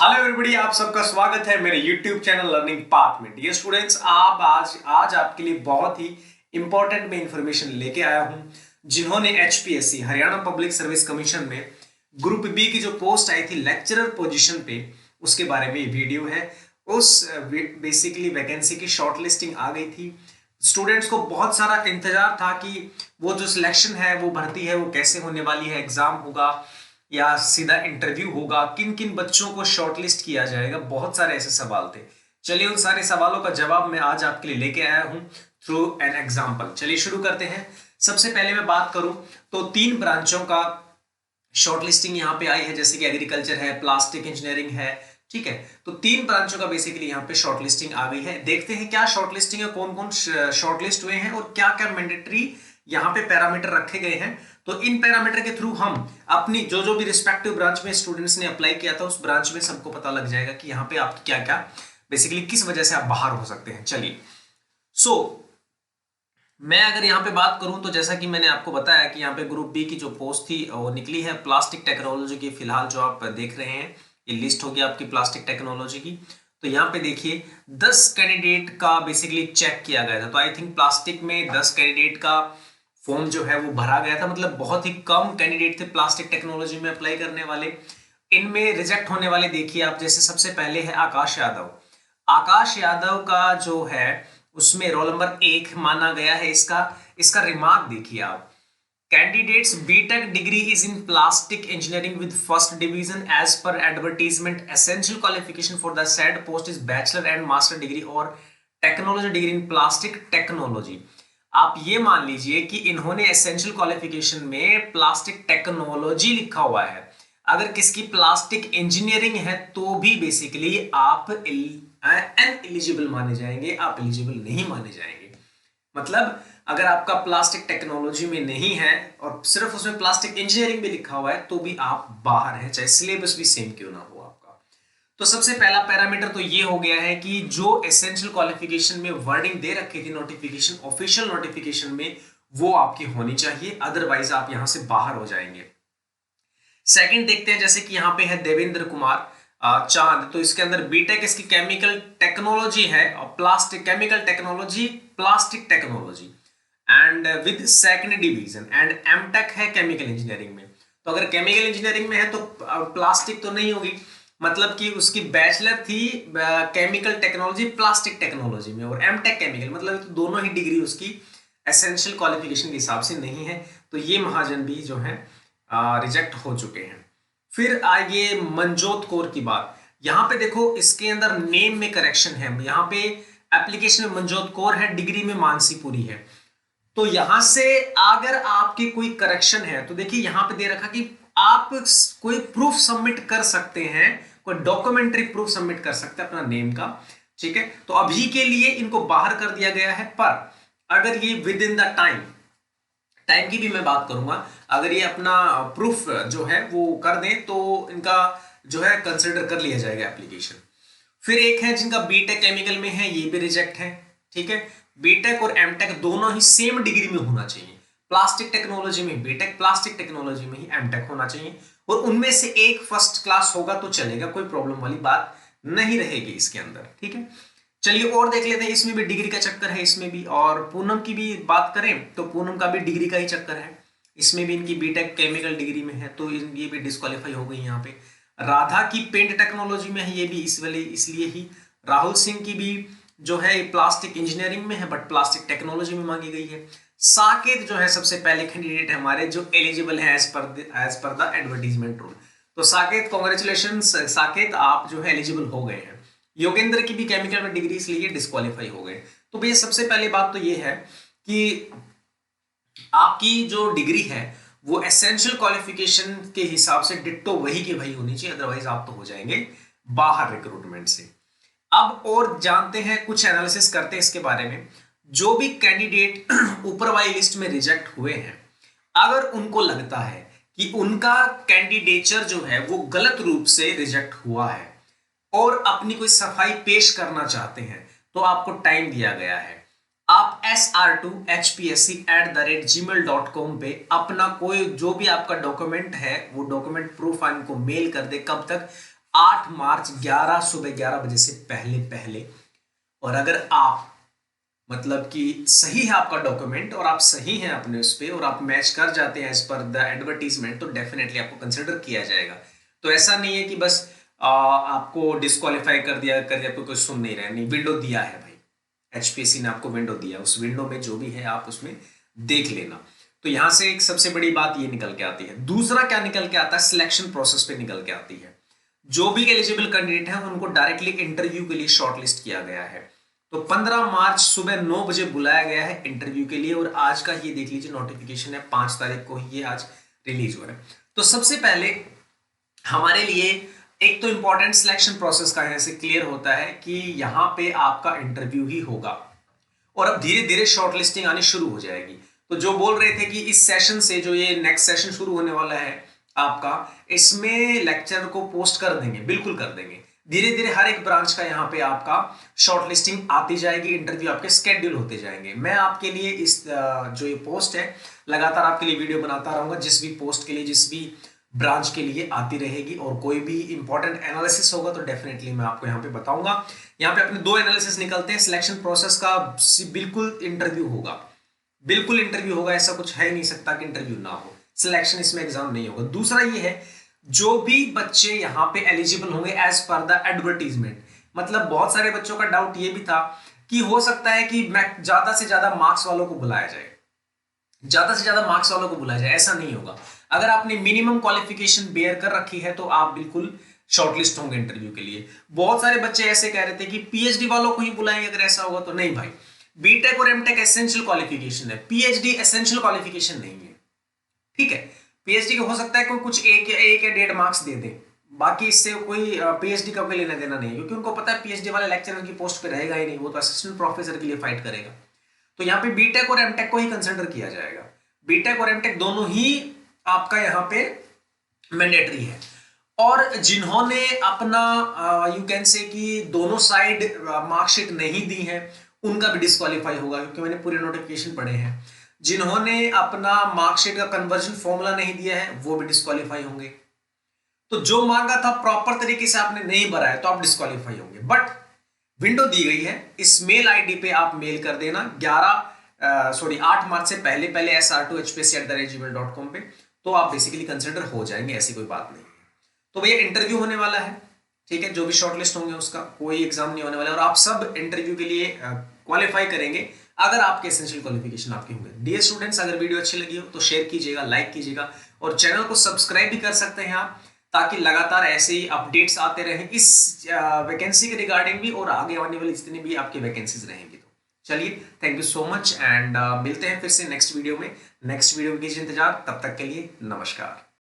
Hello everybody, आप सबका स्वागत है मेरे YouTube चैनल लर्निंग पाथ में। डियर स्टूडेंट्स, आप आज आपके लिए बहुत ही इंपॉर्टेंट मैं इंफॉर्मेशन लेके आया हूं। जिन्होंने HPSC Haryana public service commission में ग्रुप बी की जो पोस्ट आई थी लेक्चरर पोजीशन पे, उसके बारे में ये वीडियो है। उस बेसिकली वैकेंसी की शॉर्टलिस्टिंग आ गई थी। स्टूडेंट्स को बहुत सारा इंतजार था कि वो जो सिलेक्शन है, वो भर्ती है, वो कैसे होने वाली है, एग्जाम होगा या सीधा इंटरव्यू होगा, किन किन बच्चों को शॉर्टलिस्ट किया जाएगा। बहुत सारे ऐसे सवाल थे। चलिए उन सारे सवालों का जवाब मैं आज आपके लिए लेके आया हूं थ्रू एन एग्जांपल। चलिए शुरू करते हैं। सबसे पहले मैं बात करूं तो 3 ब्रांचों का शॉर्टलिस्टिंग यहाँ पे आई है, जैसे कि एग्रीकल्चर है, प्लास्टिक इंजीनियरिंग है। ठीक है, तो 3 ब्रांचों का बेसिकली यहाँ पे शॉर्टलिस्टिंग आ गई है। देखते हैं क्या शॉर्टलिस्टिंग है, कौन कौन शॉर्टलिस्ट हुए हैं और क्या क्या मैंडेटरी यहाँ पे पैरामीटर रखे गए हैं। तो इन पैरामीटर के थ्रू हम अपनी जो भी रिस्पेक्टिव ब्रांच में स्टूडेंट्स ने अप्लाई किया था, उस ब्रांच में सबको पता लग जाएगा कि यहाँ पे आप क्या क्या बेसिकली किस वजह से आप बाहर हो सकते हैं। चलिए मैं अगर यहाँ पे बात करूं तो जैसा कि मैंने आपको बताया कि यहाँ पे ग्रुप बी की जो पोस्ट थी वो निकली है प्लास्टिक टेक्नोलॉजी की। फिलहाल जो आप देख रहे हैं ये लिस्ट होगी आपकी प्लास्टिक टेक्नोलॉजी की। तो यहाँ पे देखिए 10 कैंडिडेट का बेसिकली चेक किया गया था। तो आई थिंक प्लास्टिक में 10 कैंडिडेट का फॉर्म जो है वो भरा गया था, मतलब बहुत ही कम कैंडिडेट थे प्लास्टिक टेक्नोलॉजी में अप्लाई करने वाले। इनमें रिजेक्ट होने वाले देखिए आप, जैसे सबसे पहले है आकाश यादव। आकाश यादव का जो है उसमें रोल नंबर 1 माना गया है। इसका रिमार्क देखिए आप, candidates BTech degree is in plastic engineering with first division as per advertisement. Essential qualification for the said post is bachelor and master degree और technology degree in plastic technology. आप ये मान लीजिए कि इन्होंने एसेंशियल क्वालिफिकेशन में plastic technology लिखा हुआ है। अगर किसकी प्लास्टिक इंजीनियरिंग है तो भी बेसिकली आप एलिजिबल माने जाएंगे, आप एलिजिबल नहीं माने जाएंगे। मतलब अगर आपका प्लास्टिक टेक्नोलॉजी में नहीं है और सिर्फ उसमें प्लास्टिक इंजीनियरिंग भी लिखा हुआ है तो भी आप बाहर हैं, चाहे सिलेबस भी सेम क्यों ना हो आपका। तो सबसे पहला पैरामीटर तो ये हो गया है कि जो एसेंशियल क्वालिफिकेशन में वर्डिंग दे रखी थी नोटिफिकेशन, ऑफिशियल नोटिफिकेशन में, वो आपकी होनी चाहिए, अदरवाइज आप यहां से बाहर हो जाएंगे। सेकंड देखते हैं, जैसे कि यहाँ पे है देवेंद्र कुमार चांद। तो इसके अंदर बीटेक इसकी केमिकल टेक्नोलॉजी है और plastic chemical technology plastic technology and with second division and MTech है केमिकल इंजीनियरिंग में। तो अगर केमिकल इंजीनियरिंग में है तो प्लास्टिक तो नहीं होगी, मतलब कि उसकी बैचलर थी केमिकल टेक्नोलॉजी प्लास्टिक टेक्नोलॉजी में और एमटेक केमिकल, मतलब तो दोनों ही डिग्री उसकी एसेंशियल क्वालिफिकेशन के हिसाब से नहीं है। तो ये महाजन भी जो है रिजेक्ट हो चुके हैं। फिर आइए मनजोत कौर की बात। यहां पे देखो इसके अंदर नेम में करेक्शन है। यहां पे एप्लीकेशन में मनजोत कौर है, डिग्री में मानसीपुरी है। तो यहां से अगर आपकी कोई करेक्शन है तो देखिए यहां पे दे रखा कि आप कोई प्रूफ सबमिट कर सकते हैं, कोई डॉक्यूमेंट्री प्रूफ सबमिट कर सकते हैं अपना नेम का। ठीक है, तो अभी के लिए इनको बाहर कर दिया गया है। पर अगर ये विद इन द टाइम की भी मैं बात करूंगा, अगर ये अपना प्रूफ जो है वो कर दें तो इनका जो है कंसिडर कर लिया जाएगा एप्लीकेशन। फिर एक है जिनका बीटेक केमिकल में है, ये भी रिजेक्ट है। ठीक है, बीटेक और एमटेक दोनों ही सेम डिग्री में होना चाहिए। प्लास्टिक टेक्नोलॉजी में बीटेक, प्लास्टिक टेक्नोलॉजी में ही एमटेक होना चाहिए और उनमें से एक फर्स्ट क्लास होगा तो चलेगा, कोई प्रॉब्लम वाली बात नहीं रहेगी इसके अंदर। ठीक है, चलिए और देख लेते हैं। इसमें भी डिग्री का चक्कर है इसमें भी। और पूनम की भी बात करें तो पूनम का भी डिग्री का ही चक्कर है। इसमें भी इनकी बीटेक केमिकल डिग्री में है तो ये भी डिस्क्वालीफाई हो गई यहाँ पे। राधा की पेंट टेक्नोलॉजी में है, ये भी इसलिए ही। राहुल सिंह की भी जो है प्लास्टिक इंजीनियरिंग में है बट प्लास्टिक टेक्नोलॉजी में मांगी गई है। साकेत जो है सबसे पहले कैंडिडेट है हमारे जो एलिजिबल है as per the advertisement rule. तो साकेत कॉन्ग्रेचुलेशन, साकेत आप जो है एलिजिबल हो गए हैं। योगेंद्र की भी केमिकल में डिग्री इसलिए डिस्क्वालीफाई हो गए। तो भैया सबसे पहली बात तो ये है कि आपकी जो डिग्री है वो एसेंशियल क्वालिफिकेशन के हिसाब से डिट्टो वही की वही होनी चाहिए, अदरवाइज आप तो हो जाएंगे बाहर रिक्रूटमेंट से। अब और जानते हैं, कुछ एनालिसिस करते हैं इसके बारे में। जो भी कैंडिडेट ऊपर वाली लिस्ट में रिजेक्ट हुए हैं, अगर उनको लगता है कि उनका कैंडिडेचर जो है वो गलत रूप से रिजेक्ट हुआ है और अपनी कोई सफाई पेश करना चाहते हैं तो आपको टाइम दिया गया है। आप sr2hpsc@gmail.com पे अपना कोई जो भी आपका डॉक्यूमेंट है वो डॉक्यूमेंट प्रूफ इनको मेल कर दे। कब तक? 8 मार्च 11 सुबह 11 बजे से पहले पहले। और अगर आप मतलब कि सही है आपका डॉक्यूमेंट और आप सही हैं अपने उस पर और आप मैच कर जाते हैं एज पर द एडवर्टीजमेंट, तो डेफिनेटली आपको कंसिडर किया जाएगा। तो ऐसा नहीं है कि बस आपको डिस्क्वालीफाई कर दिया आपको कोई सुन नहीं रहा है, नहीं, विंडो दिया है भाई, एचपीएससी ने आपको विंडो दिया, उस विंडो में जो भी है आप उसमें देख लेना। तो यहां से एक सबसे बड़ी बात ये निकल के आती है। दूसरा क्या निकल के आता है, सिलेक्शन प्रोसेस पे निकल के आती है। जो भी एलिजिबल कैंडिडेट है उनको डायरेक्टली इंटरव्यू के लिए शॉर्टलिस्ट किया गया है। तो 15 मार्च सुबह 9 बजे बुलाया गया है इंटरव्यू के लिए, और आज का ये देख लीजिए नोटिफिकेशन है, 5 तारीख को ये आज रिलीज हो रहा है। तो सबसे पहले हमारे लिए एक तो इंपॉर्टेंट सिलेक्शन प्रोसेस का यहां से क्लियर होता है कि यहां पे आपका इंटरव्यू ही होगा, और अब धीरे धीरे शॉर्टलिस्टिंग आनी शुरू हो जाएगी। तो जो बोल रहे थे कि इस सेशन से जो ये नेक्स्ट सेशन शुरू होने वाला है आपका, इसमें लेक्चर को पोस्ट कर देंगे, बिल्कुल कर देंगे। धीरे धीरे हर एक ब्रांच का यहाँ पे आपका शॉर्टलिस्टिंग आती जाएगी, इंटरव्यू आपके स्केड्यूल होते जाएंगे। मैं आपके लिए इस जो ये पोस्ट है लगातार आपके लिए वीडियो बनाता रहूंगा, जिस भी पोस्ट के लिए जिस भी ब्रांच के लिए आती रहेगी, और कोई भी इंपॉर्टेंट एनालिसिस होगा तो डेफिनेटली मैं आपको यहाँ पे बताऊंगा। यहाँ पे अपने 2 एनालिसिस निकलते हैं। सिलेक्शन प्रोसेस का बिल्कुल इंटरव्यू होगा, बिल्कुल इंटरव्यू होगा, ऐसा कुछ है नहीं सकता कि इंटरव्यू ना हो। सिलेक्शन इसमें एग्जाम नहीं होगा। दूसरा ये है, जो भी बच्चे यहाँ पे एलिजिबल होंगे एज पर द एडवर्टीजमेंट, मतलब बहुत सारे बच्चों का डाउट ये भी था कि हो सकता है कि ज्यादा से ज्यादा मार्क्स वालों को बुलाया जाए, ज्यादा से ज्यादा मार्क्स वालों को बुलाया जाए, ऐसा नहीं होगा। अगर आपने मिनिमम क्वालिफिकेशन बेयर कर रखी है तो आप बिल्कुल शॉर्टलिस्ट होंगे इंटरव्यू के लिए। बहुत सारे बच्चे ऐसे कह रहे थे कि पीएचडी वालों को ही बुलाएंगे अगर ऐसा होगा, तो नहीं भाई, बीटेक और एमटेक एसेंशियल क्वालिफिकेशन है, पीएचडी एसेंशियल क्वालिफिकेशन नहीं है, ठीक है। पीएचडी का हो सकता है कोई कुछ एक या 1.5 मार्क्स दे दे, बाकी इससे कोई पीएचडी का कोई लेना देना नहीं है, क्योंकि उनको पता है पीएचडी वाले लेक्चरर की पोस्ट पे रहेगा ही नहीं, वो तो असिस्टेंट प्रोफेसर के लिए फाइट करेगा। तो यहाँ पे बीटेक और एमटेक को ही कंसिडर किया जाएगा। बीटेक और एमटेक दोनों ही आपका यहाँ पे मैंडेटरी है। और जिन्होंने अपना यू कैन से कि दोनों साइड मार्कशीट नहीं दी है उनका भी डिस्क्वालीफाई होगा, क्योंकि मैंने पूरे नोटिफिकेशन पढ़े हैं। जिन्होंने अपना मार्कशीट का कन्वर्जन फॉर्मूला नहीं दिया है वो भी डिस्क्वालीफाई होंगे। तो जो मांगा था प्रॉपर तरीके से आपने नहीं भरा है तो आप डिस्क्वालीफाई होंगे। बट विंडो दी गई है, इस मेल आईडी पे आप मेल कर देना 8 मार्च से पहले पहले sr2hpsc@gmail.com पे, तो आप बेसिकली कंसिडर हो जाएंगे, ऐसी कोई बात नहीं है। तो भैया इंटरव्यू होने वाला है, ठीक है, जो भी शॉर्टलिस्ट होंगे उसका कोई एग्जाम नहीं होने वाला, और आप सब इंटरव्यू के लिए क्वालिफाई करेंगे अगर आपके एसेंशियल क्वालिफिकेशन आपके होंगे। डियर स्टूडेंट्स, अगर वीडियो अच्छी लगी हो तो शेयर कीजिएगा, लाइक कीजिएगा, और चैनल को सब्सक्राइब भी कर सकते हैं आप, ताकि लगातार ऐसे ही अपडेट्स आते रहें इस वैकेंसी के रिगार्डिंग भी, और आगे आने वाली जितनी भी आपकी वैकेंसीज रहेंगी। तो चलिए, thank you so much, and मिलते हैं फिर से नेक्स्ट वीडियो में। नेक्स्ट वीडियो कीजिए इंतजार, तब तक के लिए नमस्कार।